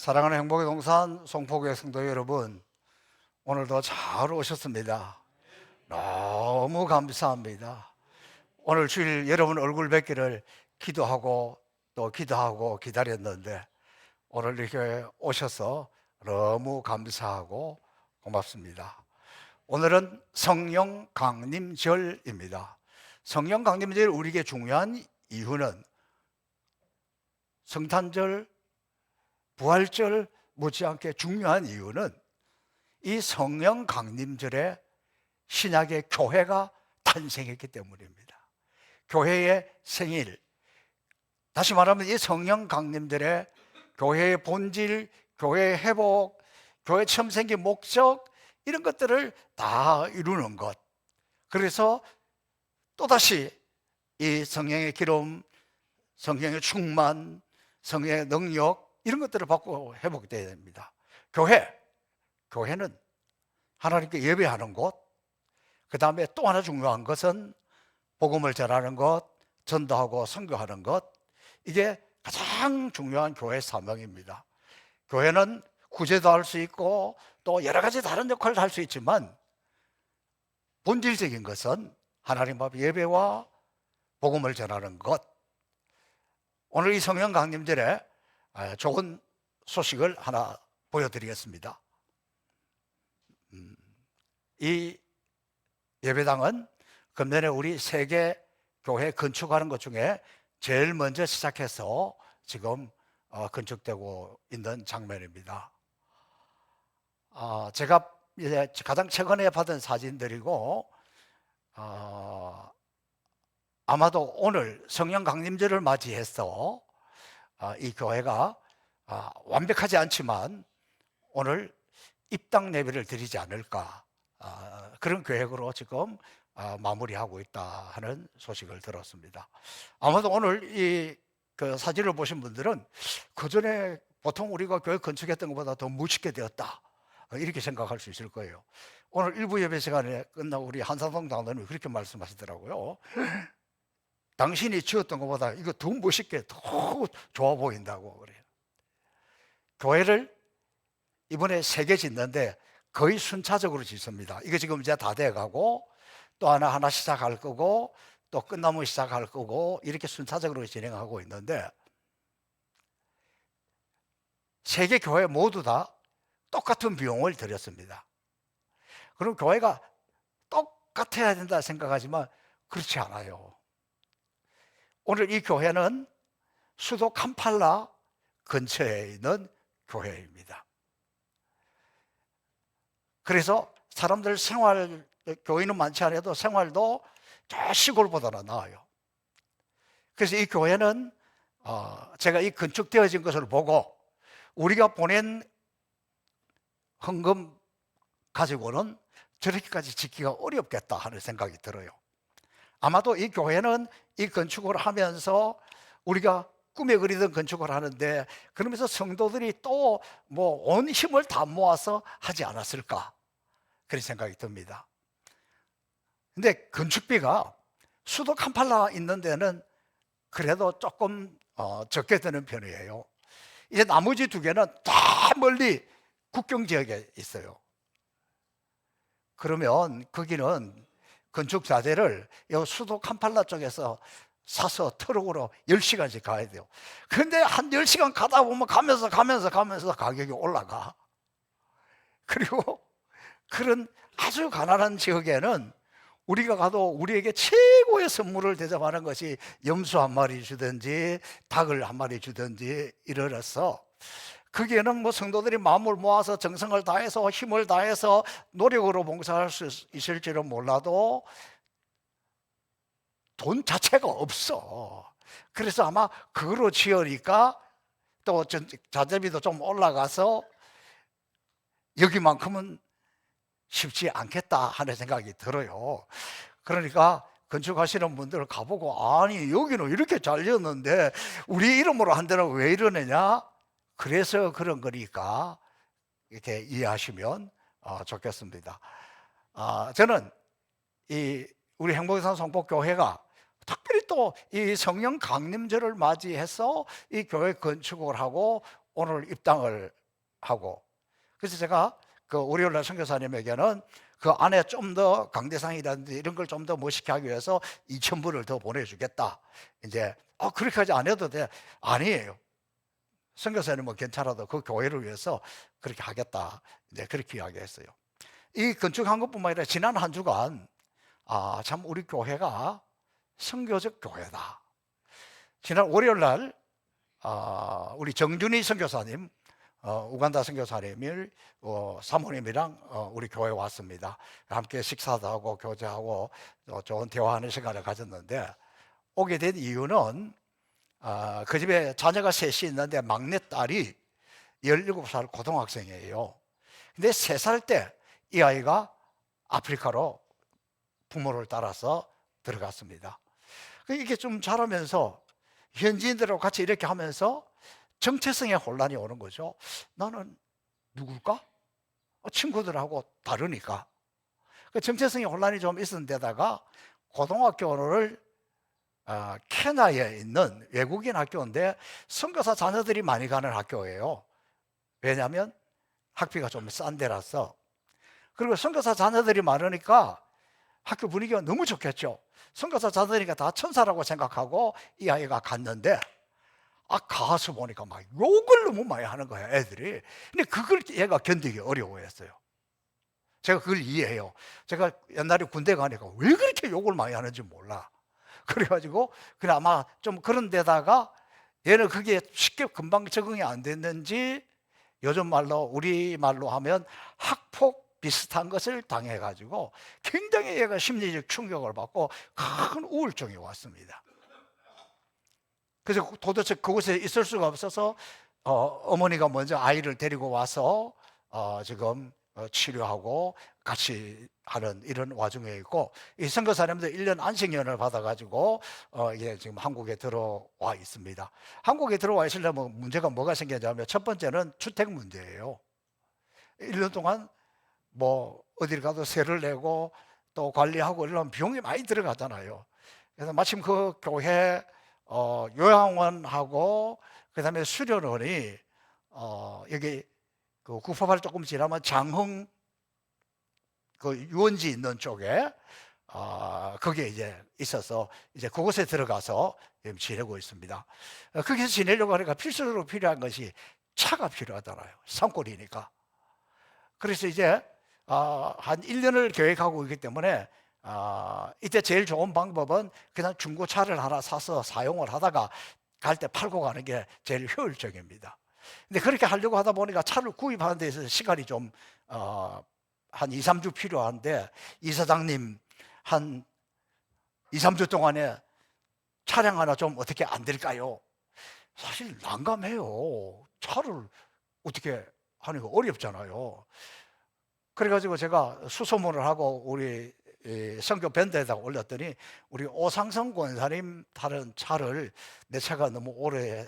사랑하는 행복의 동산 송포교회 성도 여러분, 오늘도 잘 오셨습니다. 너무 감사합니다. 오늘 주일 여러분 얼굴 뵙기를 기도하고 또 기도하고 기다렸는데 오늘 이렇게 오셔서 너무 감사하고 고맙습니다. 오늘은 성령 강림절입니다. 성령 강림절 우리에게 중요한 이유는 성탄절, 부활절 못지않게 중요한 이유는 이 성령 강림절에 신약의 교회가 탄생했기 때문입니다. 교회의 생일, 다시 말하면 이 성령 강림절에 교회의 본질, 교회의 회복, 교회 처음 생긴 목적, 이런 것들을 다 이루는 것. 그래서 또다시 이 성령의 기름, 성령의 충만, 성령의 능력, 이런 것들을 받고 회복되어야 됩니다. 교회는 하나님께 예배하는 곳, 그 다음에 또 하나 중요한 것은 복음을 전하는 것, 전도하고 선교하는 것, 이게 가장 중요한 교회 사명입니다. 교회는 구제도 할 수 있고 또 여러 가지 다른 역할을 할 수 있지만 본질적인 것은 하나님 앞 예배와 복음을 전하는 것. 오늘 이 성령 강림절에 좋은 소식을 하나 보여드리겠습니다. 이 예배당은 금년에 우리 세계 교회 건축하는 것 중에 제일 먼저 시작해서 지금 건축되고 있는 장면입니다. 제가 이제 가장 최근에 받은 사진들이고 아마도 오늘 성령 강림절을 맞이해서 이 교회가 완벽하지 않지만 오늘 입당 예배를 드리지 않을까, 그런 계획으로 지금 마무리하고 있다 하는 소식을 들었습니다. 아마도 오늘 이 그 사진을 보신 분들은 그 전에 보통 우리가 교회 건축했던 것보다 더 멋있게 되었다, 이렇게 생각할 수 있을 거예요. 오늘 일부 예배 시간에 끝나고 우리 한상동 장로님이 그렇게 말씀하시더라고요. 당신이 지었던 것보다 이거 더 멋있게 더 좋아 보인다고 그래요. 교회를 이번에 3개 짓는데 거의 순차적으로 짓습니다. 이거 지금 이제 다 돼가고 또 하나 시작할 거고 또 끝나면 시작할 거고 이렇게 순차적으로 진행하고 있는데 3개 교회 모두 다 똑같은 비용을 들였습니다. 그럼 교회가 똑같아야 된다 생각하지만 그렇지 않아요. 오늘 이 교회는 수도 캄팔라 근처에 있는 교회입니다. 그래서 사람들 생활, 교인은 많지 않아도 생활도 저 시골보다는 나아요. 그래서 이 교회는 제가 이 건축되어진 것을 보고 우리가 보낸 헌금 가지고는 저렇게까지 짓기가 어렵겠다 하는 생각이 들어요. 아마도 이 교회는 이 건축을 하면서 우리가 꿈에 그리던 건축을 하는데 그러면서 성도들이 또 뭐 온 힘을 다 모아서 하지 않았을까, 그런 생각이 듭니다. 근데 건축비가 수도 캄팔라 있는 데는 그래도 조금 적게 드는 편이에요. 이제 나머지 2개는 다 멀리 국경 지역에 있어요. 그러면 거기는 건축 자재를 이 수도 캄팔라 쪽에서 사서 트럭으로 10시간씩 가야 돼요. 근데 한 10시간 가다 보면 가면서 가격이 올라가. 그리고 그런 아주 가난한 지역에는 우리가 가도 우리에게 최고의 선물을 대접하는 것이 염소 1마리 주든지 닭을 1마리 주든지 이래서 거기에는 뭐 성도들이 마음을 모아서 정성을 다해서 힘을 다해서 노력으로 봉사할 수 있을지는 몰라도 돈 자체가 없어. 그래서 아마 그거로 지으니까 또 자재비도 좀 올라가서 여기만큼은 쉽지 않겠다 하는 생각이 들어요. 그러니까 건축하시는 분들 가보고 아니 여기는 이렇게 잘 지었는데 우리 이름으로 한 데는 왜 이러느냐, 그래서 그런 거니까 이렇게 이해하시면 좋겠습니다. 저는 이 우리 행복산 성폭교회가 특별히 또 이 성령 강림절을 맞이해서 이 교회 건축을 하고 오늘 입당을 하고, 그래서 제가 그 월요일날 선교사님에게는 그 안에 좀 더 강대상이라든지 이런 걸 좀 더 멋있게 하기 위해서 2,000불을 더 보내주겠다. 이제 그렇게까지 안 해도 돼. 아니에요. 선교사님은 괜찮아도 그 교회를 위해서 그렇게 하겠다. 이제 그렇게 이야기했어요. 이 건축한 것뿐만 아니라 지난 한 주간 참 우리 교회가 선교적 교회다. 지난 월요일날 우리 정준희 선교사님, 우간다 선교사님이 사모님이랑 우리 교회에 왔습니다. 함께 식사도 하고 교제하고 좋은 대화하는 시간을 가졌는데, 오게 된 이유는 그 집에 자녀가 셋이 있는데 막내 딸이 17살 고등학생이에요. 근데 3살 때 이 아이가 아프리카로 부모를 따라서 들어갔습니다. 이게 좀 자라면서 현지인들하고 같이 이렇게 하면서 정체성의 혼란이 오는 거죠. 나는 누굴까? 친구들하고 다르니까. 그 정체성의 혼란이 좀 있은 데다가 고등학교를 케냐에 있는 외국인 학교인데 선교사 자녀들이 많이 가는 학교예요. 왜냐하면 학비가 좀 싼 데라서. 그리고 선교사 자녀들이 많으니까 학교 분위기가 너무 좋겠죠. 선교사 자녀들이니까 다 천사라고 생각하고 이 아이가 갔는데 가서 보니까 막 욕을 너무 많이 하는 거야, 애들이. 근데 그걸 얘가 견디기 어려워했어요. 제가 그걸 이해해요. 제가 옛날에 군대 가니까 왜 그렇게 욕을 많이 하는지 몰라. 그래가지고 그냥 아마 좀 그런 데다가 얘는 그게 쉽게 금방 적응이 안 됐는지 요즘 말로 우리 말로 하면 학폭 비슷한 것을 당해가지고 굉장히 얘가 심리적 충격을 받고 큰 우울증이 왔습니다. 그래서 도대체 그곳에 있을 수가 없어서 어머니가 먼저 아이를 데리고 와서 지금 치료하고 같이 하는 이런 와중에 있고, 이 선교사님들 1년 안식년을 받아가지고 이게 지금 한국에 들어와 있습니다. 한국에 들어와 있으려면 문제가 뭐가 생기냐면, 첫 번째는 주택 문제예요. 1년 동안 뭐 어딜 가도 세를 내고 또 관리하고 이러면 비용이 많이 들어가잖아요. 그래서 마침 그 교회 요양원하고 그다음에 수련원이 여기 그 구파발 조금 지나면 장흥 그 유원지 있는 쪽에 거기에 이제 있어서 이제 그곳에 들어가서 지금 지내고 있습니다. 거기서 지내려고 하니까 필수적으로 필요한 것이 차가 필요하잖아요. 산골이니까. 그래서 이제 한 1년을 계획하고 있기 때문에 이때 제일 좋은 방법은 그냥 중고차를 하나 사서 사용을 하다가 갈 때 팔고 가는 게 제일 효율적입니다. 근데 그렇게 하려고 하다 보니까 차를 구입하는 데 있어서 시간이 좀 한 2, 3주 필요한데, 이사장님 한 2, 3주 동안에 차량 하나 좀 어떻게 안 될까요? 사실 난감해요. 차를 어떻게 하는 거 어렵잖아요. 그래가지고 제가 수소문을 하고 우리 선교 밴드에다가 올렸더니, 우리 오상성 권사님 타는 차를 내 차가 너무 오래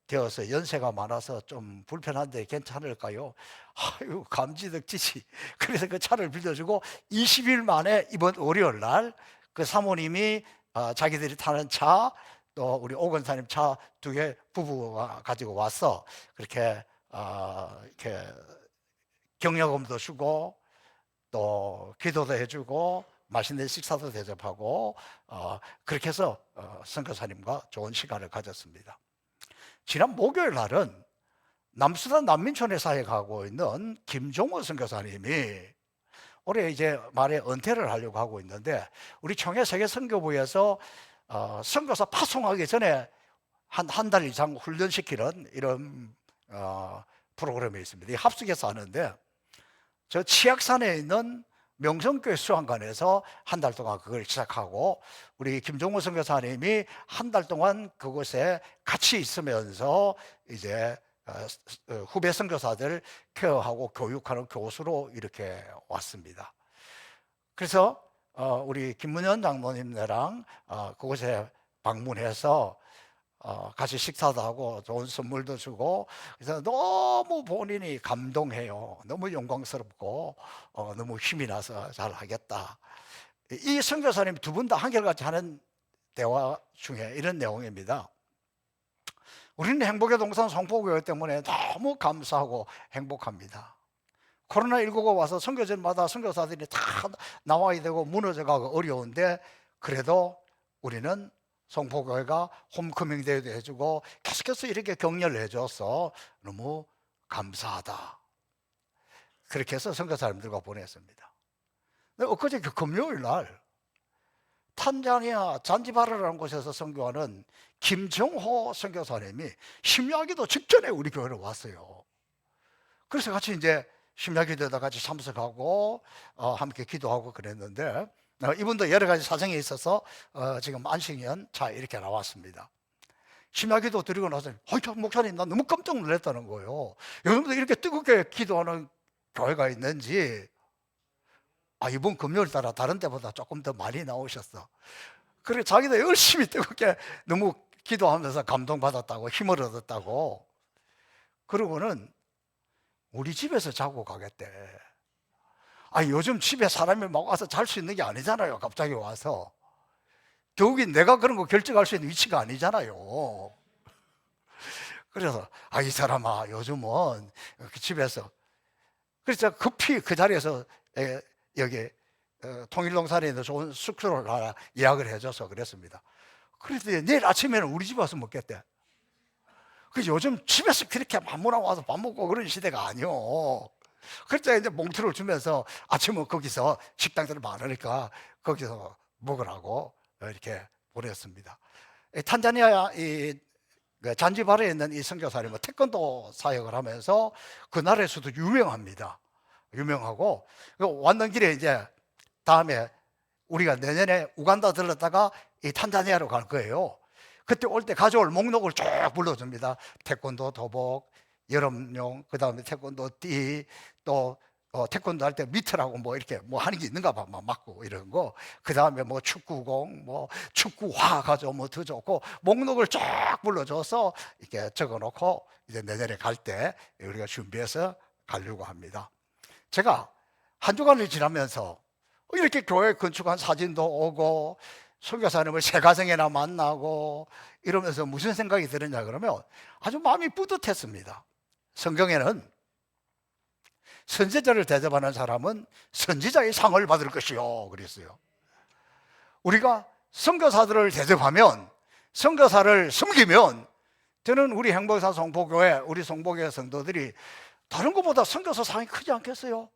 되어서 연세가 많아서 좀 불편한데 괜찮을까요? 아유, 감지덕지지. 그래서 그 차를 빌려주고 20일 만에 이번 월요일 날 그 사모님이 자기들이 타는 차, 또 우리 오 권사님 차 2개 부부가 가지고 와서 그렇게 이렇게 경력금도 주고 또 기도도 해주고 맛있는 식사도 대접하고 그렇게 해서 선교사님과 좋은 시간을 가졌습니다. 지난 목요일 날은 남수단 난민촌에 사역하고 있는 김종호 선교사님이 올해 이제 말에 은퇴를 하려고 하고 있는데, 우리 총회 세계 선교부에서 선교사 파송하기 전에 한 달 이상 훈련시키는 이런 프로그램이 있습니다. 합숙해서 하는데, 저 치악산에 있는 명성교회 수양관에서 한 달 동안 그걸 시작하고, 우리 김종호 선교사님이 한 달 동안 그곳에 같이 있으면서 이제 후배 선교사들 케어하고 교육하는 교수로 이렇게 왔습니다. 그래서 우리 김문현 장로님네랑 그곳에 방문해서 같이 식사도 하고 좋은 선물도 주고, 그래서 너무 본인이 감동해요. 너무 영광스럽고 너무 힘이 나서 잘 하겠다. 이 선교사님 두 분 다 한결같이 하는 대화 중에 이런 내용입니다. 우리는 행복의 동산 성포교회 때문에 너무 감사하고 행복합니다. 코로나19가 와서 선교전마다 선교사들이 다 나와야 되고 무너져가고 어려운데, 그래도 우리는 성포교회가 홈커밍 대회도 해주고 계속해서 이렇게 격려를 해줘서 너무 감사하다. 그렇게 해서 선교사님들과 보냈습니다. 엊그제 그 금요일 날 탄자니아 잔지바르라는 곳에서 선교하는 김정호 선교사님이 심야기도 직전에 우리 교회로 왔어요. 그래서 같이 이제 심야기도에다 같이 참석하고 함께 기도하고 그랬는데, 이분도 여러 가지 사정이 있어서 지금 안식년 차 이렇게 나왔습니다. 심야기도 드리고 나서 목사님 나 너무 깜짝 놀랐다는 거예요. 여러분들 이렇게 뜨겁게 기도하는 교회가 있는지. 이번 금요일 따라 다른 때보다 조금 더 많이 나오셨어. 그래 자기도 열심히 뜨겁게 너무 기도하면서 감동받았다고, 힘을 얻었다고. 그러고는 우리 집에서 자고 가겠대. 요즘 집에 사람이 막 와서 잘 수 있는 게 아니잖아요. 갑자기 와서. 더욱이 내가 그런 거 결정할 수 있는 위치가 아니잖아요. 그래서 이 사람아 요즘은 집에서. 그래서 급히 그 자리에서 여기 통일동산에 있는 좋은 숙소를 하나 예약을 해줘서 그랬습니다. 그래서 내일 아침에는 우리 집 와서 먹겠대. 그래서 요즘 집에서 그렇게 아무나 와서 밥 먹고 그런 시대가 아니요. 그래서 이제 몽투를 주면서 아침은 거기서 식당들이 많으니까 거기서 먹으라고 이렇게 보냈습니다. 탄자니아 잔지바르에 있는 이 선교사님은 태권도 사역을 하면서 그 나라에서도 유명합니다. 유명하고 왔는 길에 이제 다음에 우리가 내년에 우간다 들렀다가 이 탄자니아로 갈 거예요. 그때 올 때 가져올 목록을 쭉 불러줍니다. 태권도 도복, 여름용, 그 다음에 태권도 띠, 또 태권도 할 때 미트라고 뭐 이렇게 뭐 하는 게 있는가 봐, 막 맞고 이런 거. 그 다음에 뭐 축구공, 뭐 축구화 가져오면 더 좋고, 목록을 쫙 불러줘서 이렇게 적어놓고 이제 내년에 갈 때 우리가 준비해서 가려고 합니다. 제가 한 주간을 지나면서 이렇게 교회 건축한 사진도 오고 선교사님을 새 가정에나 만나고 이러면서 무슨 생각이 들었냐 그러면 아주 마음이 뿌듯했습니다. 성경에는 선지자를 대접하는 사람은 선지자의 상을 받을 것이요 그랬어요. 우리가 선교사들을 대접하면, 선교사를 섬기면, 저는 우리 행복사 성포교회, 우리 성포교회 성도들이 다른 것보다 선교사 상이 크지 않겠어요?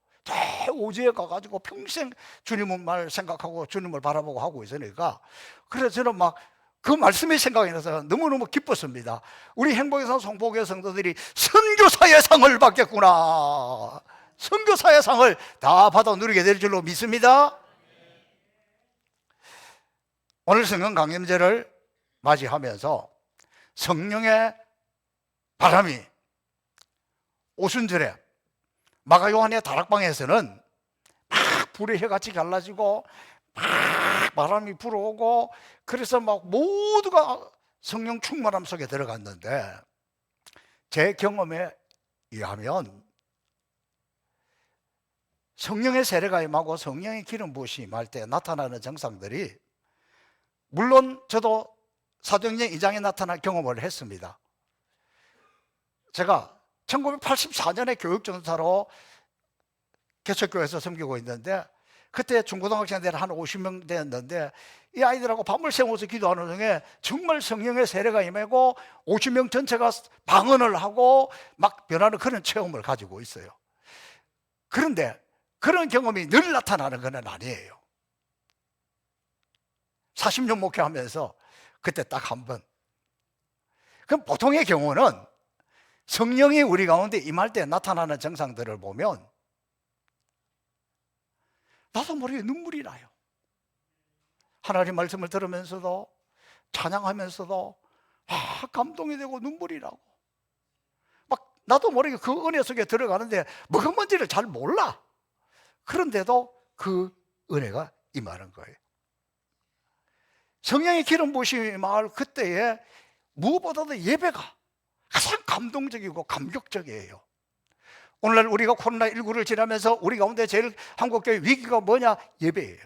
오지에 가가지고 평생 주님만 생각하고 주님을 바라보고 하고 있으니까. 그래서 저는 막 그 말씀이 생각이 나서 너무너무 기뻤습니다. 우리 행복의 성포교회 성도들이 선교사의 상을 받겠구나. 선교사의 상을 다 받아 누리게 될 줄로 믿습니다. 오늘 성령 강림제를 맞이하면서 성령의 바람이 오순절에 마가 요한의 다락방에서는 막 불의 혀같이 갈라지고 막 바람이 불어오고, 그래서 막 모두가 성령 충만함 속에 들어갔는데, 제 경험에 의하면 성령의 세례가 임하고 성령의 기름 부으심이 임할 때 나타나는 증상들이, 물론 저도 사도행전 2장에 나타난 경험을 했습니다. 제가 1984년에 교육전사로 개척교회에서 섬기고 있는데, 그때 중고등학생들 한 50명 되었는데, 이 아이들하고 밤을 새워서 기도하는 중에 정말 성령의 세례가 임하고 50명 전체가 방언을 하고 막 변하는 그런 체험을 가지고 있어요. 그런데 그런 경험이 늘 나타나는 건 아니에요. 40년 목회하면서 그때 딱 한 번. 그럼 보통의 경우는 성령이 우리 가운데 임할 때 나타나는 증상들을 보면 나도 모르게 눈물이 나요. 하나님 말씀을 들으면서도, 찬양하면서도 감동이 되고 눈물이 나고, 막 나도 모르게 그 은혜 속에 들어가는데 뭐가 뭔지를 잘 몰라. 그런데도 그 은혜가 임하는 거예요. 성령의 기름 부으심이 임할 그때에 무엇보다도 예배가 가장 감동적이고 감격적이에요. 오늘날 우리가 코로나19를 지나면서 우리 가운데 제일 한국교회 위기가 뭐냐? 예배예요.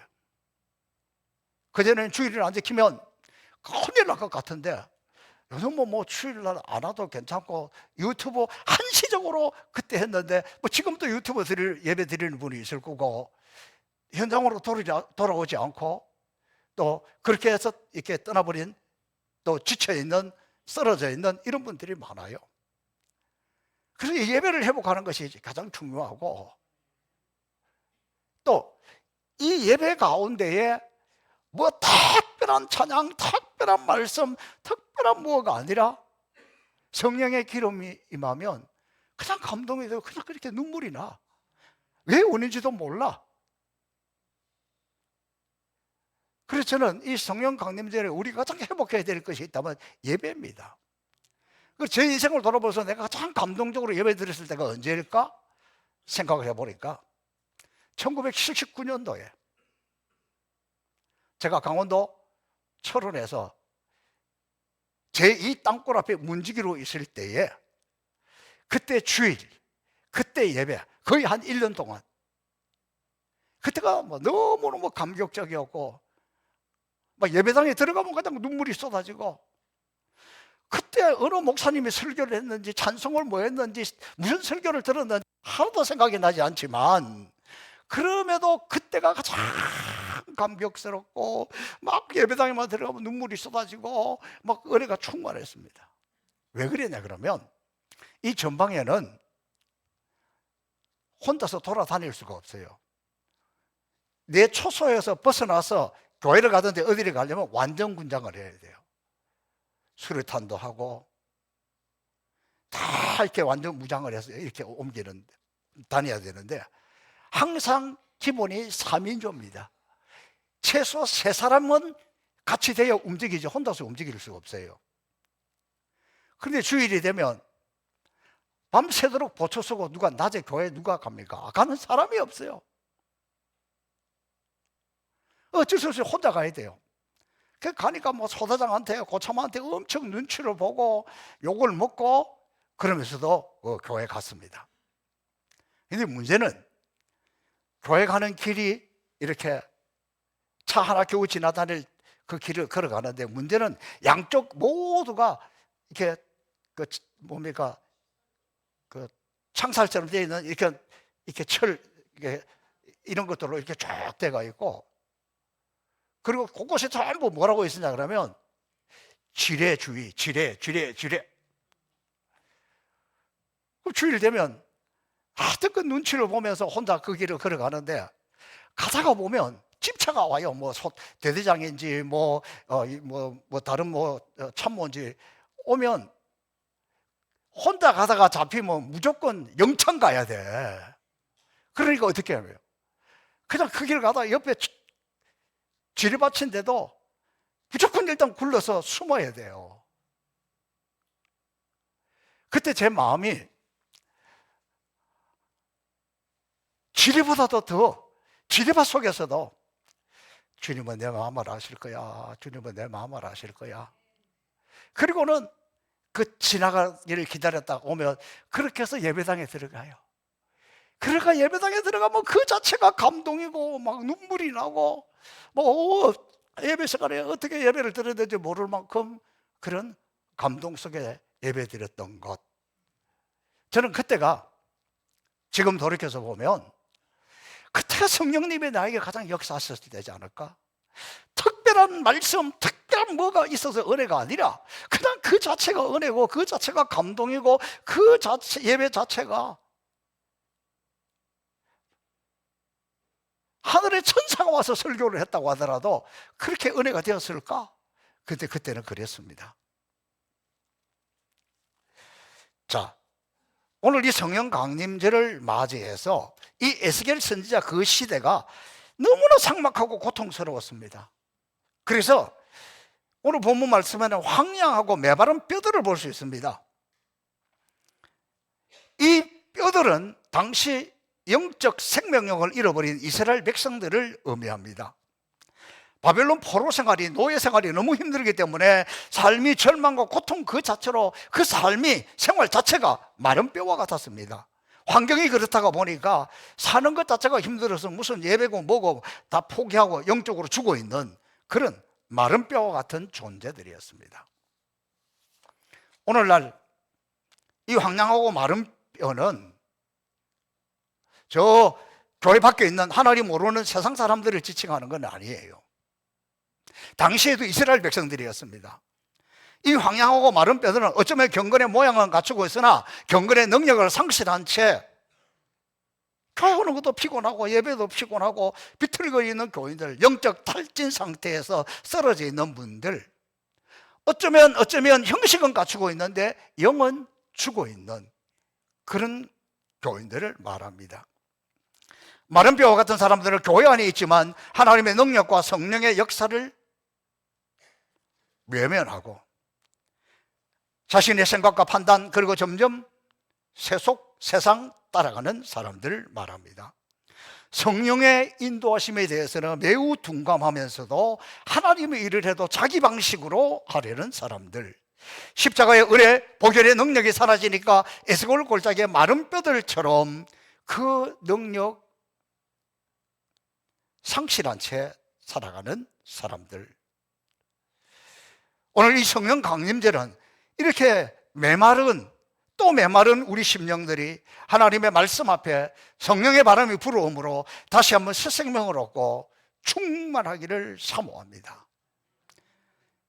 그전에는 주일을 안 지키면 큰일 날 것 같은데 요즘 뭐 주일날 안 와도 괜찮고 유튜브 한시적으로 그때 했는데 뭐 지금도 유튜브 예배 드리는 분이 있을 거고, 현장으로 돌아오지 않고 또 그렇게 해서 이렇게 떠나버린, 또 지쳐있는, 쓰러져 있는 이런 분들이 많아요. 그래서 예배를 회복하는 것이 가장 중요하고, 또 이 예배 가운데에 뭐 특별한 찬양, 특별한 말씀, 특별한 뭐가 아니라 성령의 기름이 임하면 그냥 감동이 되고 그냥 그렇게 눈물이 나. 왜 오는지도 몰라. 그래서 저는 이 성령 강림절에 우리가 가장 회복해야 될 것이 있다면 예배입니다. 제 인생을 돌아보면서 내가 가장 감동적으로 예배 드렸을 때가 언제일까 생각을 해보니까 1979년도에 제가 강원도 철원에서 제2 땅굴 앞에 문지기로 있을 때에, 그때 주일, 그때 예배 거의 한 1년 동안, 그때가 뭐 너무너무 감격적이었고, 막 예배당에 들어가면 그냥 눈물이 쏟아지고, 그때 어느 목사님이 설교를 했는지 찬송을 뭐 했는지 무슨 설교를 들었는지 하나도 생각이 나지 않지만, 그럼에도 그때가 가장 감격스럽고 막 예배당에만 들어가면 눈물이 쏟아지고 막 은혜가 충만했습니다. 왜 그러냐 그러면 이 전방에는 혼자서 돌아다닐 수가 없어요. 내 초소에서 벗어나서 교회를 가든지 어디를 가려면 완전 군장을 해야 돼요. 수류탄도 하고 다 이렇게 완전 무장을 해서 이렇게 다녀야 되는데, 항상 기본이 3인조입니다. 최소 3사람은 같이 되어 움직이지 혼자서 움직일 수가 없어요. 그런데 주일이 되면 밤새도록 보초 서고 누가 낮에 교회 누가 갑니까? 가는 사람이 없어요. 어쩔 수 없이 혼자 가야 돼요. 그 가니까 뭐 소대장한테 고참한테 엄청 눈치를 보고 욕을 먹고 그러면서도 교회 갔습니다. 근데 문제는 교회 가는 길이 이렇게 차 하나 겨우 지나다닐 그 길을 걸어가는데, 문제는 양쪽 모두가 이렇게 뭡니까 창살처럼 되어 있는 이렇게 철 이런 것들로 이렇게 쫙 돼가 있고, 그리고 곳곳에 전부 뭐라고 있으냐 그러면 지뢰주의, 지뢰. 그럼 주일 되면 하여튼 그 눈치를 보면서 혼자 그 길을 걸어가는데, 가다가 보면 집차가 와요. 뭐 대대장인지 뭐 다른 참모인지 오면 혼자 가다가 잡히면 무조건 영창 가야 돼. 그러니까 어떻게 하면 그냥 그 길 가다가 옆에 지뢰밭인데도 무조건 일단 굴러서 숨어야 돼요. 그때 제 마음이 지뢰보다도 더, 지뢰밭 속에서도 주님은 내 마음을 아실 거야. 주님은 내 마음을 아실 거야. 그리고는 그 지나가기를 기다렸다 오면 그렇게 해서 예배당에 들어가요. 그러니까 예배당에 들어가면 그 자체가 감동이고 막 눈물이 나고 뭐 예배 시간에 어떻게 예배를 드려야 될지 모를 만큼 그런 감동 속에 예배 드렸던 것. 저는 그때가 지금 돌이켜서 보면 그때가 성령님이 나에게 가장 역사하셨을 때지 않을까? 특별한 말씀, 특별한 뭐가 있어서 은혜가 아니라 그냥 그 자체가 은혜고 그 자체가 감동이고 그 자체, 예배 자체가 하늘의 천사가 와서 설교를 했다고 하더라도 그렇게 은혜가 되었을까? 그때는 그랬습니다. 자, 오늘 이 성령 강림절을 맞이해서 이 에스겔 선지자 그 시대가 너무나 삭막하고 고통스러웠습니다. 그래서 오늘 본문 말씀에는 황량하고 메마른 뼈들을 볼 수 있습니다. 이 뼈들은 당시 영적 생명력을 잃어버린 이스라엘 백성들을 의미합니다. 바벨론 포로 생활이, 노예 생활이 너무 힘들기 때문에 삶이 절망과 고통 그 자체로 그 삶이, 생활 자체가 마른 뼈와 같았습니다. 환경이 그렇다가 보니까 사는 것 자체가 힘들어서 무슨 예배고 뭐고 다 포기하고 영적으로 죽어있는 그런 마른 뼈와 같은 존재들이었습니다. 오늘날 이 황량하고 마른 뼈는 저 교회 밖에 있는 하나님 모르는 세상 사람들을 지칭하는 건 아니에요. 당시에도 이스라엘 백성들이었습니다. 이 황량하고 마른 뼈들은 어쩌면 경건의 모양은 갖추고 있으나 경건의 능력을 상실한 채 교회 오는 것도 피곤하고 예배도 피곤하고 비틀거리고 있는 교인들, 영적 탈진 상태에서 쓰러져 있는 분들, 어쩌면 형식은 갖추고 있는데 영은 죽어 있는 그런 교인들을 말합니다. 마른 뼈와 같은 사람들은 교회 안에 있지만 하나님의 능력과 성령의 역사를 외면하고 자신의 생각과 판단, 그리고 점점 세상 따라가는 사람들을 말합니다. 성령의 인도하심에 대해서는 매우 둔감하면서도 하나님의 일을 해도 자기 방식으로 하려는 사람들, 십자가의 은혜, 보혈의 능력이 사라지니까 에스골 골짜기의 마른 뼈들처럼 그 능력 상실한 채 살아가는 사람들. 오늘 이 성령 강림절은 이렇게 메마른 우리 심령들이 하나님의 말씀 앞에 성령의 바람이 불어오므로 다시 한번 새 생명을 얻고 충만하기를 사모합니다.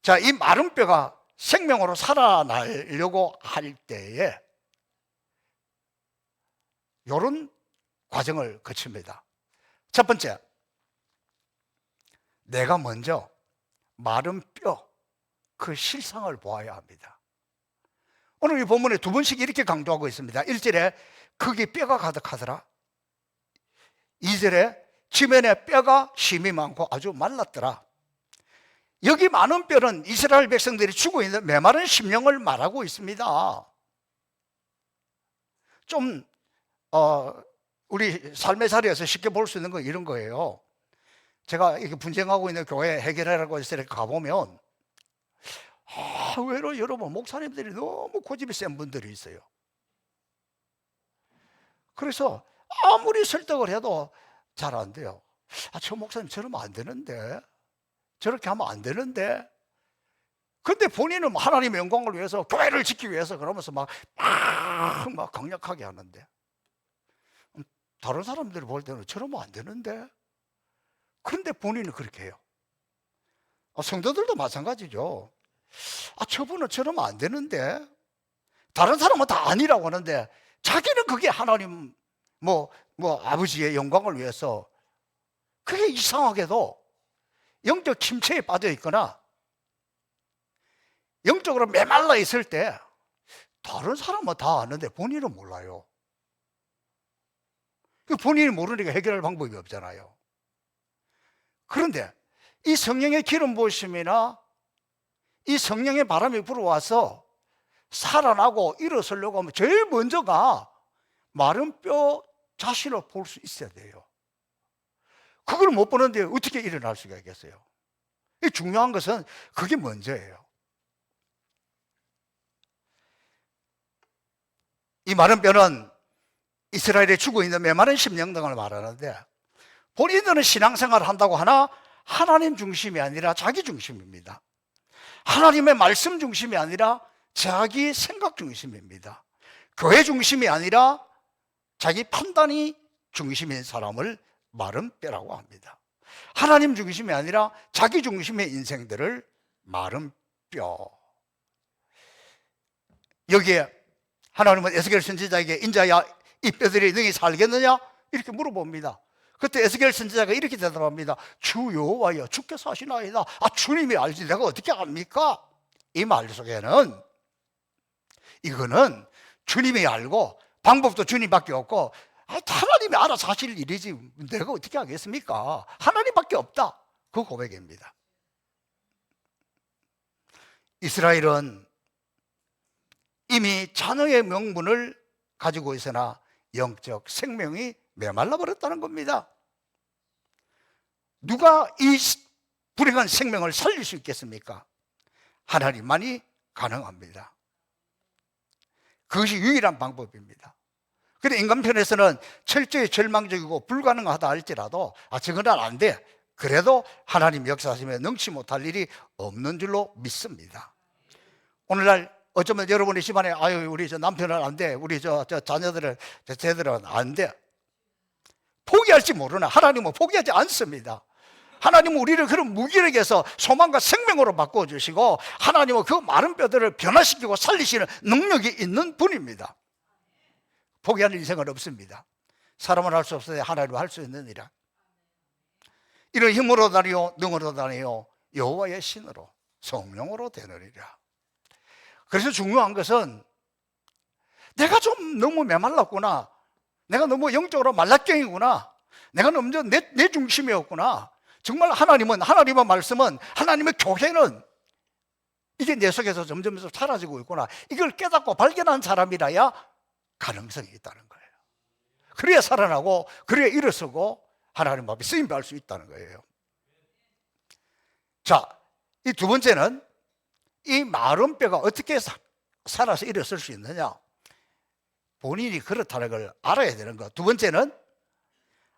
자, 이 마른 뼈가 생명으로 살아나려고 할 때에 이런 과정을 거칩니다. 첫 번째, 내가 먼저 마른 뼈, 그 실상을 보아야 합니다. 오늘 이 본문에 두 번씩 이렇게 강조하고 있습니다. 1절에 거기 뼈가 가득하더라. 2절에 지면에 뼈가 심이 많고 아주 말랐더라. 여기 많은 뼈는 이스라엘 백성들이 죽어 있는 메마른 심령을 말하고 있습니다. 좀 우리 삶의 자리에서 쉽게 볼 수 있는 건 이런 거예요. 제가 이렇게 분쟁하고 있는 교회 해결하라고 해서 이렇게 가보면 의외로 여러분 목사님들이 너무 고집이 센 분들이 있어요. 그래서 아무리 설득을 해도 잘 안 돼요. 저 목사님 저러면 안 되는데, 저렇게 하면 안 되는데. 근데 본인은 하나님의 영광을 위해서, 교회를 지키기 위해서 그러면서 막 강력하게 하는데 다른 사람들이 볼 때는 저러면 안 되는데. 그런데 본인은 그렇게 해요. 성도들도 마찬가지죠. 저분은 저러면 안 되는데. 다른 사람은 다 아니라고 하는데 자기는 그게 하나님 아버지의 영광을 위해서, 그게 이상하게도 영적 침체에 빠져 있거나 영적으로 메말라 있을 때 다른 사람은 다 아는데 본인은 몰라요. 본인이 모르니까 해결할 방법이 없잖아요. 그런데 이 성령의 기름 부으심이나 이 성령의 바람이 불어와서 살아나고 일어서려고 하면 제일 먼저가 마른 뼈 자신을 볼 수 있어야 돼요. 그걸 못 보는데 어떻게 일어날 수가 있겠어요? 이 중요한 것은 그게 먼저예요. 이 마른 뼈는 이스라엘에 죽어 있는 메마른 심령 등을 말하는데, 본인들은 신앙생활을 한다고 하나 하나님 중심이 아니라 자기 중심입니다. 하나님의 말씀 중심이 아니라 자기 생각 중심입니다. 교회 중심이 아니라 자기 판단이 중심인 사람을 마른 뼈라고 합니다. 하나님 중심이 아니라 자기 중심의 인생들을 마른 뼈. 여기에 하나님은 에스겔 선지자에게 인자야 이 뼈들이 능히 살겠느냐? 이렇게 물어봅니다. 그때 에스겔 선지자가 이렇게 대답합니다. 주 여호와여 주께서 하시나이다. 주님이 알지 내가 어떻게 압니까? 이 말 속에는 이거는 주님이 알고 방법도 주님밖에 없고 하나님이 알아서 하실 일이지 내가 어떻게 하겠습니까? 하나님밖에 없다. 그 고백입니다. 이스라엘은 이미 자녀의 명분을 가지고 있으나 영적 생명이 메말라 버렸다는 겁니다. 누가 이 불행한 생명을 살릴 수 있겠습니까? 하나님만이 가능합니다. 그것이 유일한 방법입니다. 그런데 인간편에서는 철저히 절망적이고 불가능하다 할지라도 저건 안 돼. 그래도 하나님 역사하시면 능치 못할 일이 없는 줄로 믿습니다. 오늘날 어쩌면 여러분의 집안에 아유 우리 저 남편은 안 돼, 우리 저 자녀들은 쟤들은 안 돼, 포기할지 모르나 하나님은 포기하지 않습니다. 하나님은 우리를 그런 무기력에서 소망과 생명으로 바꿔주시고 하나님은 그 마른 뼈들을 변화시키고 살리시는 능력이 있는 분입니다. 포기하는 인생은 없습니다. 사람은 할 수 없어야 하나님은 할 수 있느니라. 이런 힘으로 다니요 능으로 다니요 여호와의 신으로 성령으로 되느니라. 그래서 중요한 것은 내가 좀 너무 메말랐구나, 내가 너무 영적으로 말라깽이구나, 내가 너무 내 중심이었구나. 정말 하나님의 말씀은, 하나님의 교회는 이게 내 속에서 점점 사라지고 있구나, 이걸 깨닫고 발견한 사람이라야 가능성이 있다는 거예요. 그래야 살아나고 그래야 일어서고 하나님 앞에 쓰임받을 수 있다는 거예요. 자, 이 두 번째는 이 마른 뼈가 어떻게 살아서 일어설 수 있느냐, 본인이 그렇다는 걸 알아야 되는 것. 두 번째는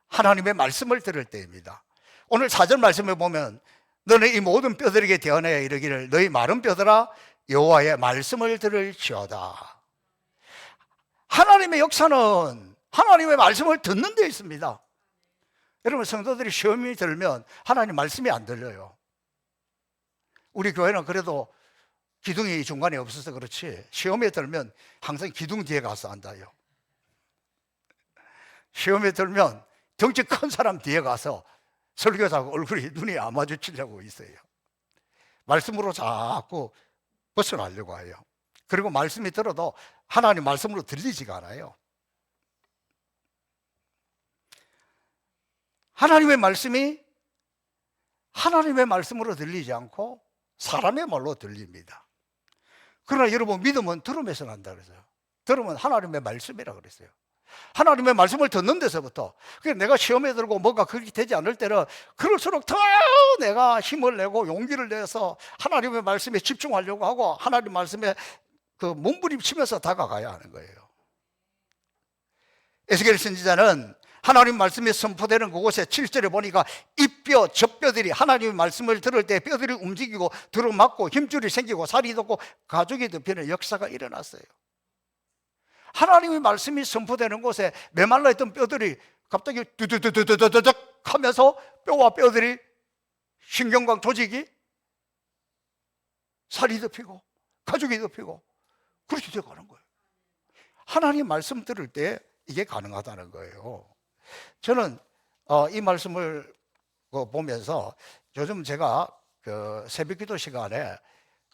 하나님의 말씀을 들을 때입니다. 오늘 4절 말씀에 보면 너는 이 모든 뼈들에게 대언하여 이르기를 너희 마른 뼈들아 여호와의 말씀을 들을지어다. 하나님의 역사는 하나님의 말씀을 듣는 데 있습니다. 여러분, 성도들이 시험이 들면 하나님 말씀이 안 들려요. 우리 교회는 그래도 기둥이 중간에 없어서 그렇지 시험에 들면 항상 기둥 뒤에 가서 앉아요. 시험에 들면 덩치 큰 사람 뒤에 가서 설교자하고 얼굴이 눈이 안 마주치려고 있어요. 말씀으로 자꾸 벗어나려고 해요. 그리고 말씀이 들어도 하나님 말씀으로 들리지가 않아요. 하나님의 말씀이 하나님의 말씀으로 들리지 않고 사람의 말로 들립니다. 그러나 여러분, 믿음은 들음에서 난다 그랬어요. 들음은 하나님의 말씀이라 그랬어요. 하나님의 말씀을 듣는 데서부터, 내가 시험에 들고 뭐가 그렇게 되지 않을 때는 그럴수록 더 내가 힘을 내고 용기를 내서 하나님의 말씀에 집중하려고 하고 하나님 말씀에 그 몸부림치면서 다가가야 하는 거예요. 에스겔 선지자는 하나님 말씀이 선포되는 그곳에 7절에 보니까 이 뼈, 저 뼈들이 하나님의 말씀을 들을 때 뼈들이 움직이고 들어맞고 힘줄이 생기고 살이 돋고 가죽이 덮이는 역사가 일어났어요. 하나님의 말씀이 선포되는 곳에 메말라 있던 뼈들이 갑자기 두두두두두두둑 하면서 뼈와 뼈들이, 신경과 조직이 살이 덮이고 가죽이 덮이고 그렇게 되어가는 거예요. 하나님 말씀 들을 때 이게 가능하다는 거예요. 저는 이 말씀을 보면서 요즘 제가 그 새벽기도 시간에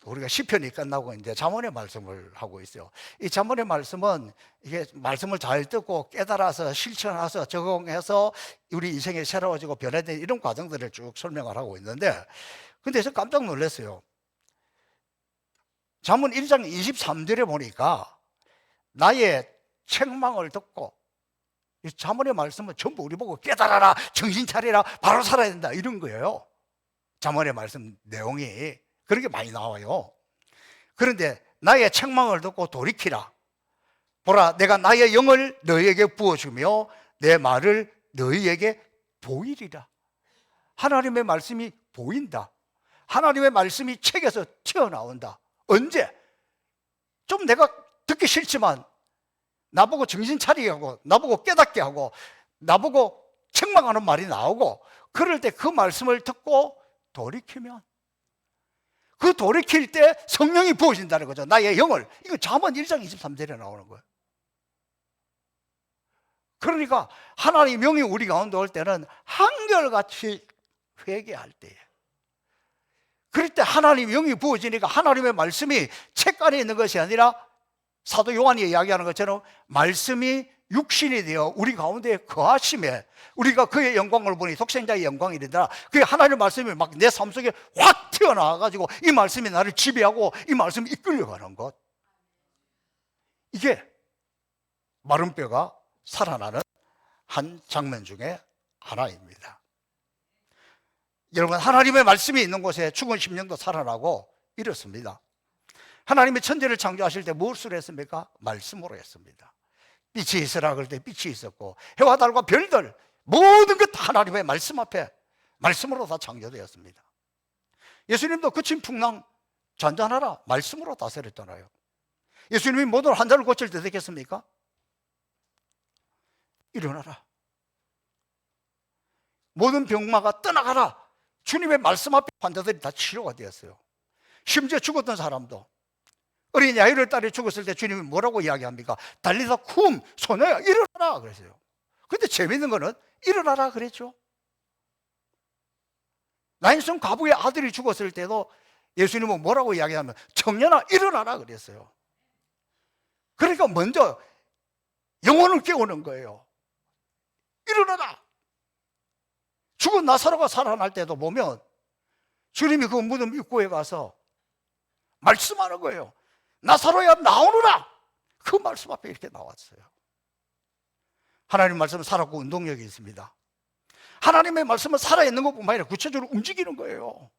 우리가 시편이 끝나고 이제 잠언의 말씀을 하고 있어요. 이 잠언의 말씀은 이게 말씀을 잘 듣고 깨달아서 실천해서 적용해서 우리 인생이 새로워지고 변화되는 이런 과정들을 쭉 설명을 하고 있는데, 근데 저 깜짝 놀랐어요. 잠언 1장 23절에 보니까 나의 책망을 듣고, 이 잠언의 말씀은 전부 우리 보고 깨달아라, 정신 차리라, 바로 살아야 된다 이런 거예요. 잠언의 말씀 내용이 그렇게 많이 나와요. 그런데 나의 책망을 듣고 돌이키라. 보라, 내가 나의 영을 너희에게 부어주며 내 말을 너희에게 보이리라. 하나님의 말씀이 보인다. 하나님의 말씀이 책에서 튀어나온다. 언제? 좀 내가 듣기 싫지만 나보고 정신 차리게 하고 나보고 깨닫게 하고 나보고 책망하는 말이 나오고, 그럴 때 그 말씀을 듣고 돌이키면, 그 돌이킬 때 성령이 부어진다는 거죠. 나의 영을. 이거 잠언 1장 23절에 나오는 거예요. 그러니까 하나님 영이 우리 가운데 올 때는 한결같이 회개할 때에, 그럴 때 하나님 영이 부어지니까 하나님의 말씀이 책 안에 있는 것이 아니라 사도 요한이 이야기하는 것처럼 말씀이 육신이 되어 우리 가운데 거하심에 우리가 그의 영광을 보니 독생자의 영광이란다. 그게 하나님의 말씀이 막 내 삶 속에 확 튀어나와가지고 이 말씀이 나를 지배하고 이 말씀이 이끌려가는 것, 이게 마른 뼈가 살아나는 한 장면 중에 하나입니다. 여러분, 하나님의 말씀이 있는 곳에 죽은 심령도 살아나고 이렇습니다. 하나님이 천지를 창조하실 때 무엇으로 했습니까? 말씀으로 했습니다. 빛이 있으라 그럴 때 빛이 있었고, 해와 달과 별들 모든 것 다 하나님의 말씀 앞에 말씀으로 다 창조되었습니다. 예수님도 그친 풍랑 잔잔하라 말씀으로 다스렸잖아요. 예수님이 모든 환자를 고칠 때 됐겠습니까? 일어나라. 모든 병마가 떠나가라. 주님의 말씀 앞에 환자들이 다 치료가 되었어요. 심지어 죽었던 사람도, 어린 야이를 딸이 죽었을 때 주님이 뭐라고 이야기합니까? 달리다 쿰, 소녀야 일어나라 그랬어요. 근데 재밌는 거는 일어나라 그랬죠. 나인성 과부의 아들이 죽었을 때도 예수님은 뭐라고 이야기하면 청년아 일어나라 그랬어요. 그러니까 먼저 영혼을 깨우는 거예요. 일어나라. 죽은 나사로가 살아날 때도 보면 주님이 그 무덤 입구에 가서 말씀하는 거예요. 나사로야 나오너라. 그 말씀 앞에 이렇게 나왔어요. 하나님 말씀은 살았고 운동력이 있습니다. 하나님의 말씀은 살아있는 것뿐만 아니라 구체적으로 움직이는 거예요.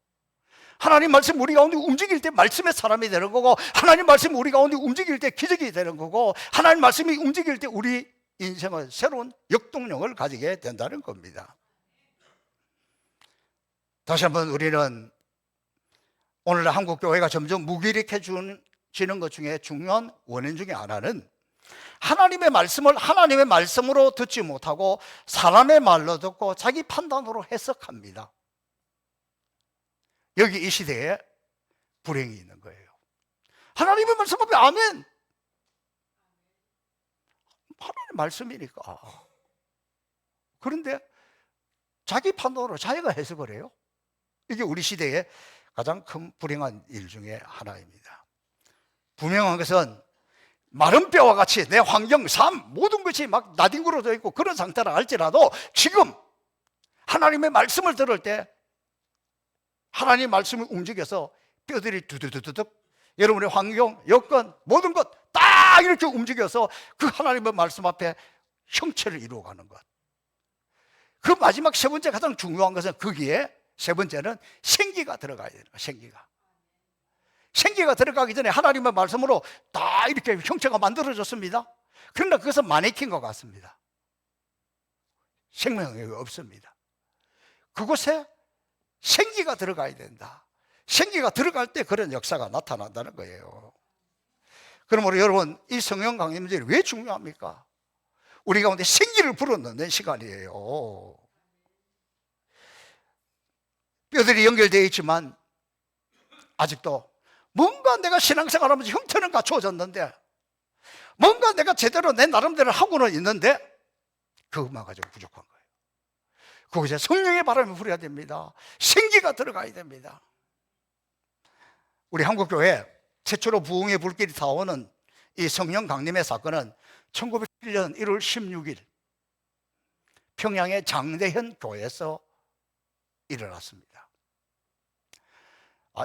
하나님 말씀 우리 가운데 움직일 때 말씀의 사람이 되는 거고, 하나님 말씀 우리 가운데 움직일 때 기적이 되는 거고, 하나님 말씀이 움직일 때 우리 인생은 새로운 역동력을 가지게 된다는 겁니다. 다시 한번 우리는 오늘날 한국 교회가 점점 무기력해지는 것 중에 중요한 원인 중에 하나는 하나님의 말씀을 하나님의 말씀으로 듣지 못하고 사람의 말로 듣고 자기 판단으로 해석합니다. 여기 이 시대에 불행이 있는 거예요. 하나님의 말씀 앞에 아멘. 하나님의 말씀이니까. 그런데 자기 판단으로 자기가 해석을 해요. 이게 우리 시대의 가장 큰 불행한 일 중에 하나입니다. 분명한 것은 마른 뼈와 같이 내 환경, 삶, 모든 것이 막 나뒹굴어져 있고 그런 상태라 할지라도 지금 하나님의 말씀을 들을 때 하나님의 말씀을 움직여서 뼈들이 두두두둑, 여러분의 환경, 여건, 모든 것 딱 이렇게 움직여서 그 하나님의 말씀 앞에 형체를 이루어가는 것. 그 마지막 세 번째 가장 중요한 것은 거기에 세 번째는 생기가 들어가야 되는 거예요. 생기가 들어가기 전에 하나님의 말씀으로 다 이렇게 형체가 만들어졌습니다. 그러나 그것은 마네킹과 같습니다. 생명이 없습니다. 그곳에 생기가 들어가야 된다. 생기가 들어갈 때 그런 역사가 나타난다는 거예요. 그러므로 여러분, 이 성령 강림절이 왜 중요합니까? 우리 가운데 생기를 불어넣는 시간이에요. 뼈들이 연결되어 있지만 아직도 뭔가 내가 신앙생활하면서 형태는 갖추어졌는데, 뭔가 내가 제대로 내 나름대로 하고는 있는데 그것만 가지고 부족한 거예요. 그곳에 성령의 바람이 불어야 됩니다. 생기가 들어가야 됩니다. 우리 한국교회 최초로 부흥의 불길이 타오는 이 성령 강림의 사건은 1907년 1월 16일 평양의 장대현 교회에서 일어났습니다.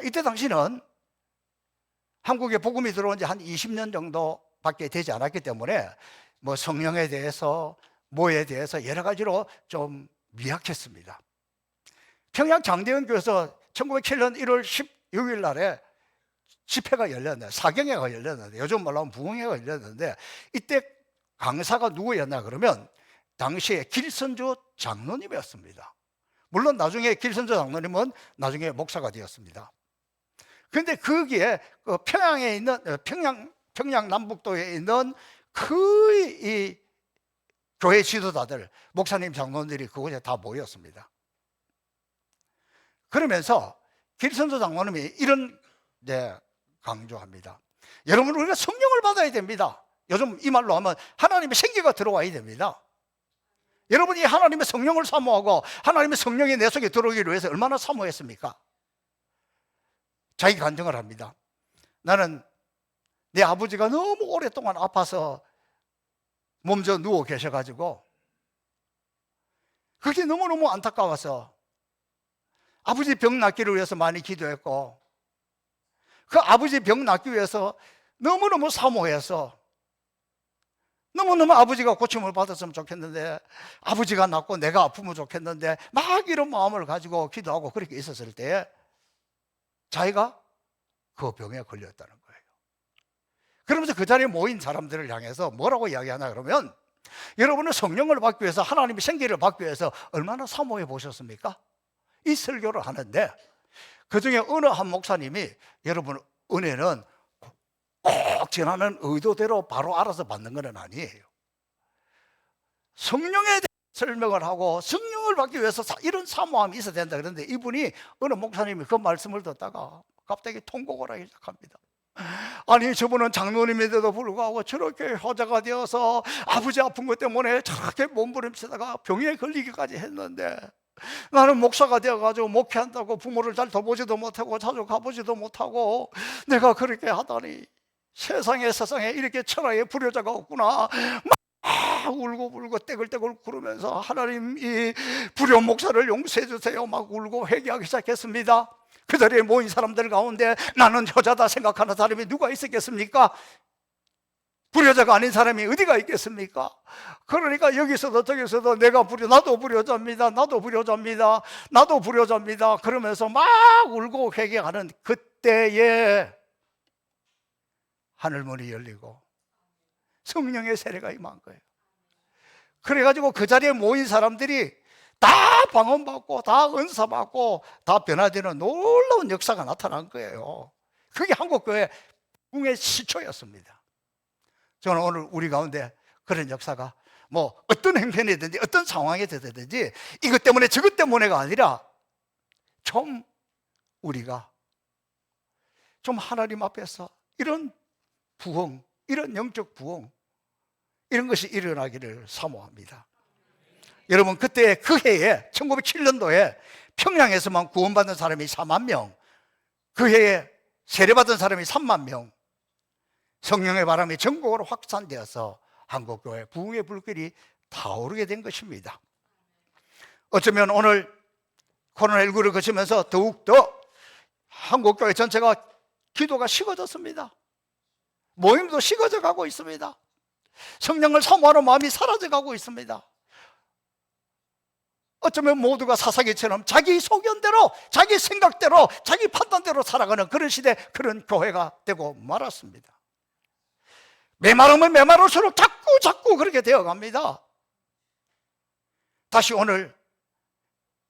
이때 당시는 한국에 복음이 들어온 지 한 20년 정도밖에 되지 않았기 때문에 뭐 성령에 대해서 뭐에 대해서 여러 가지로 좀 미약했습니다. 평양 장대현 교회에서 1907년 1월 16일 날에 집회가 열렸는데, 사경회가 열렸는데, 요즘 말로 하면 부흥회가 열렸는데, 이때 강사가 누구였나 그러면 당시에 길선조 장로님이었습니다. 물론 나중에 길선조 장로님은 나중에 목사가 되었습니다. 그런데 거기에 평양에 있는 평양 남북도에 있는 이 교회 지도자들, 목사님, 장로님들이 그곳에 다 모였습니다. 그러면서 길선조 장로님이 이런 강조합니다. 여러분, 우리가 성령을 받아야 됩니다. 요즘 이 말로 하면 하나님의 생기가 들어와야 됩니다. 여러분이 하나님의 성령을 사모하고 하나님의 성령이 내 속에 들어오기를 위해서 얼마나 사모했습니까? 자기 간증을 합니다. 나는 내 아버지가 너무 오랫동안 아파서 몸져 누워 계셔가지고 그게 너무너무 안타까워서 아버지 병 낫기를 위해서 많이 기도했고, 그 아버지 병 낫기 위해서 너무너무 사모해서 너무너무 아버지가 고침을 받았으면 좋겠는데, 아버지가 낫고 내가 아프면 좋겠는데, 막 이런 마음을 가지고 기도하고 그렇게 있었을 때 자기가 그 병에 걸렸다는 거예요. 그러면서 그 자리에 모인 사람들을 향해서 뭐라고 이야기하나 그러면, 여러분은 성령을 받기 위해서, 하나님의 생기를 받기 위해서 얼마나 사모해 보셨습니까? 이 설교를 하는데 그 중에 어느 한 목사님이, 여러분, 은혜는 꼭 전하는 의도대로 바로 알아서 받는 건 아니에요. 성령에 대해 설명을 하고 성령을 받기 위해서 이런 사모함이 있어야 된다. 그런데 이분이 어느 목사님이 그 말씀을 듣다가 갑자기 통곡을 하기 시작합니다. 아니, 저분은 장로님인데도 불구하고 저렇게 효자가 되어서 아버지 아픈 것 때문에 저렇게 몸부림치다가 병에 걸리기까지 했는데, 나는 목사가 되어가지고 목회한다고 부모를 잘 돌보지도 못하고 자주 가보지도 못하고 내가 그렇게 하다니 세상에 이렇게 천하에 불효자가 없구나. 막 울고 떼글떼글 구르면서 하나님, 이 불효 목사를 용서해 주세요 막 울고 회개하기 시작했습니다. 그 자리에 모인 사람들 가운데 나는 효자다 생각하는 사람이 누가 있었겠습니까? 불효자가 아닌 사람이 어디가 있겠습니까? 그러니까 여기서도 저기서도 나도 불효자입니다 그러면서 막 울고 회개하는 그때에 하늘문이 열리고 성령의 세례가 임한 거예요. 그래가지고 그 자리에 모인 사람들이 다 방언받고 다 은사받고 다 변화되는 놀라운 역사가 나타난 거예요. 그게 한국교회 부흥의 시초였습니다. 저는 오늘 우리 가운데 그런 역사가 뭐 어떤 형편이든지 어떤 상황이 되든지 이것 때문에 저것 때문에가 아니라 좀 우리가 좀 하나님 앞에서 이런 부흥, 이런 영적 부흥, 이런 것이 일어나기를 사모합니다. 여러분, 그때 그 해에 1907년도에 평양에서만 구원받은 사람이 4만 명, 그 해에 세례받은 사람이 3만 명, 성령의 바람이 전국으로 확산되어서 한국교회 부흥의 불길이 타오르게 된 것입니다. 어쩌면 오늘 코로나19를 거치면서 더욱더 한국교회 전체가 기도가 식어졌습니다. 모임도 식어져 가고 있습니다. 성령을 사모하는 마음이 사라져 가고 있습니다. 어쩌면 모두가 사사기처럼 자기 소견대로, 자기 생각대로, 자기 판단대로 살아가는 그런 시대, 그런 교회가 되고 말았습니다. 메마르면 메마를수록 자꾸 그렇게 되어갑니다. 다시 오늘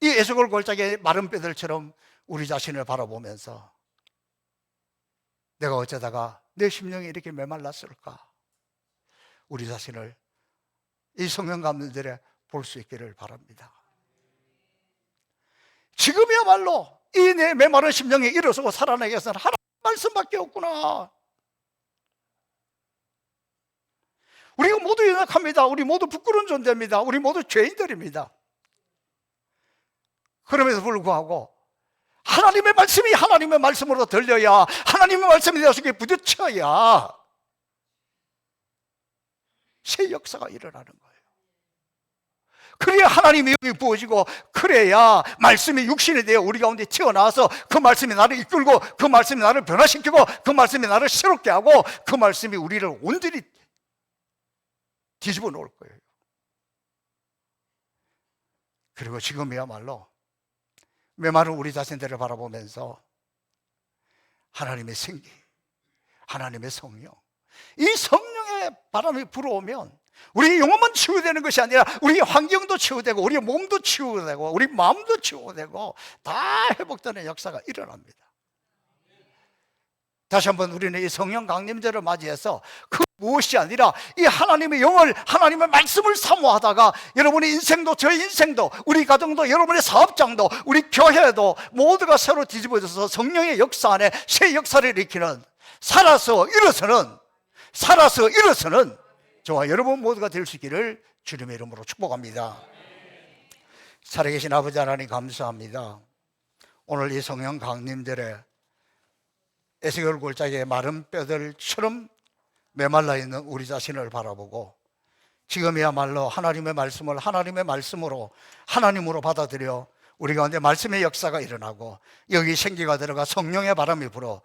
이 에스골 골짜기의 마른 뼈들처럼 우리 자신을 바라보면서 내가 어쩌다가 내 심령이 이렇게 메말랐을까? 우리 자신을 이 성령 감리들에 볼 수 있기를 바랍니다. 지금이야말로 이 내 메마른 심령이 일어서고 살아나기 위해서는 하나님 말씀밖에 없구나. 우리가 모두 연약합니다. 우리 모두 부끄러운 존재입니다. 우리 모두 죄인들입니다. 그럼에도 불구하고 하나님의 말씀이 하나님의 말씀으로 들려야, 하나님의 말씀이 내 속에 부딪혀야 새 역사가 일어나는 거예요. 그래야 하나님의 영이 부어지고, 그래야 말씀이 육신이 되어 우리 가운데 튀어나와서 그 말씀이 나를 이끌고, 그 말씀이 나를 변화시키고, 그 말씀이 나를 새롭게 하고, 그 말씀이 우리를 온전히 뒤집어 놓을 거예요. 그리고 지금이야말로 메마른 우리 자신들을 바라보면서 하나님의 생기, 하나님의 성령, 이 성령의 바람이 불어오면 우리 영혼만 치유되는 것이 아니라 우리 환경도 치유되고, 우리 몸도 치유되고, 우리 마음도 치유되고, 다 회복되는 역사가 일어납니다. 다시 한번 우리는 이 성령 강림절을 맞이해서 그 무엇이 아니라 이 하나님의 영을, 하나님의 말씀을 사모하다가 여러분의 인생도, 저의 인생도, 우리 가정도, 여러분의 사업장도, 우리 교회도 모두가 새로 뒤집어져서 성령의 역사 안에 새 역사를 일으키는, 살아서 일어서는 저와 여러분 모두가 될 수 있기를 주님의 이름으로 축복합니다. 살아계신 아버지 하나님 감사합니다. 오늘 이 성령 강림절에 에스겔 골짜기의 마른 뼈들처럼 메말라 있는 우리 자신을 바라보고, 지금이야말로 하나님의 말씀을 하나님의 말씀으로, 하나님으로 받아들여 우리 가운데 말씀의 역사가 일어나고, 여기 생기가 들어가 성령의 바람이 불어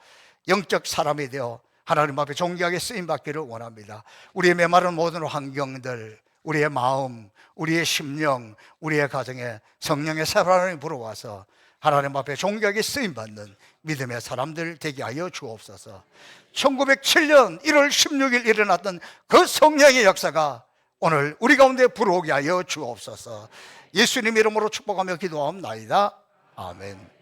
영적 사람이 되어 하나님 앞에 존귀하게 쓰임받기를 원합니다. 우리의 메마른 모든 환경들, 우리의 마음, 우리의 심령, 우리의 가정에 성령의 사랑이 불어와서 하나님 앞에 존귀하게 쓰임받는 믿음의 사람들 되게 하여 주옵소서. 1907년 1월 16일 일어났던 그 성령의 역사가 오늘 우리 가운데 불어오게 하여 주옵소서. 예수님 이름으로 축복하며 기도하옵나이다. 아멘.